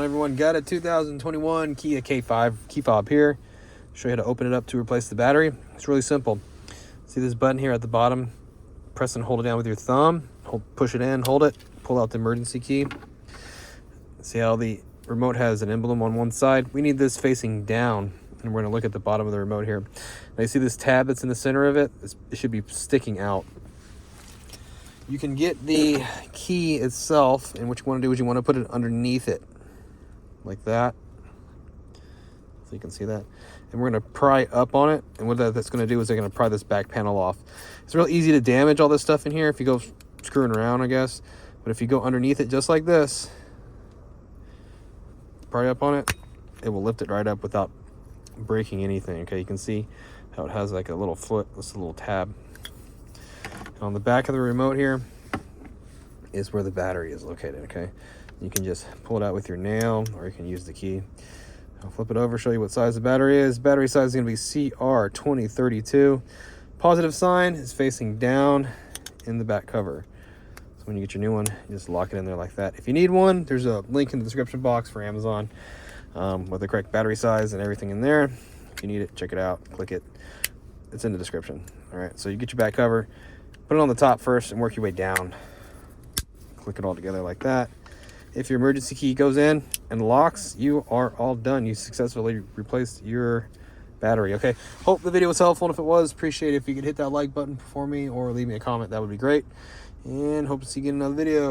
everyone? Got a 2021 Kia K5 key fob here. Show you how to open it up to replace the battery. It's really simple. See this button here at the bottom? Press and hold it down with your thumb. Push it in, hold it, pull out the emergency key. See how the remote has an emblem on one side? We need this facing down, and we're gonna look at the bottom of the remote here. Now you see this tab that's in the center of it? It should be sticking out. You can get the key itself, and what you want to do is you want to put it underneath it, like that. So you can see that. And we're going to pry up on it, and what that's going to do is they're going to pry this back panel off. It's real easy to damage all this stuff in here if you go screwing around, I guess. But if you go underneath it just like this, pry up on it, it will lift it right up without breaking anything. Okay, you can see how it has like a little foot, this little tab. On the back of the remote here is where the battery is located, okay? You can just pull it out with your nail, or you can use the key. I'll flip it over, show you what size the battery is. Battery size is gonna be CR2032. Positive sign is facing down in the back cover. So when you get your new one, you just lock it in there like that. If you need one, there's a link in the description box for Amazon with the correct battery size and everything in there. If you need it, check it out, click it. It's in the description. All right, so you get your back cover, put it on the top first and work your way down. Click it all together like that. If your emergency key goes in and locks, you are all done. You successfully replaced your battery, okay? Hope the video was helpful, and if it was, appreciate it if you could hit that like button for me or leave me a comment. That would be great. And hope to see you in another video.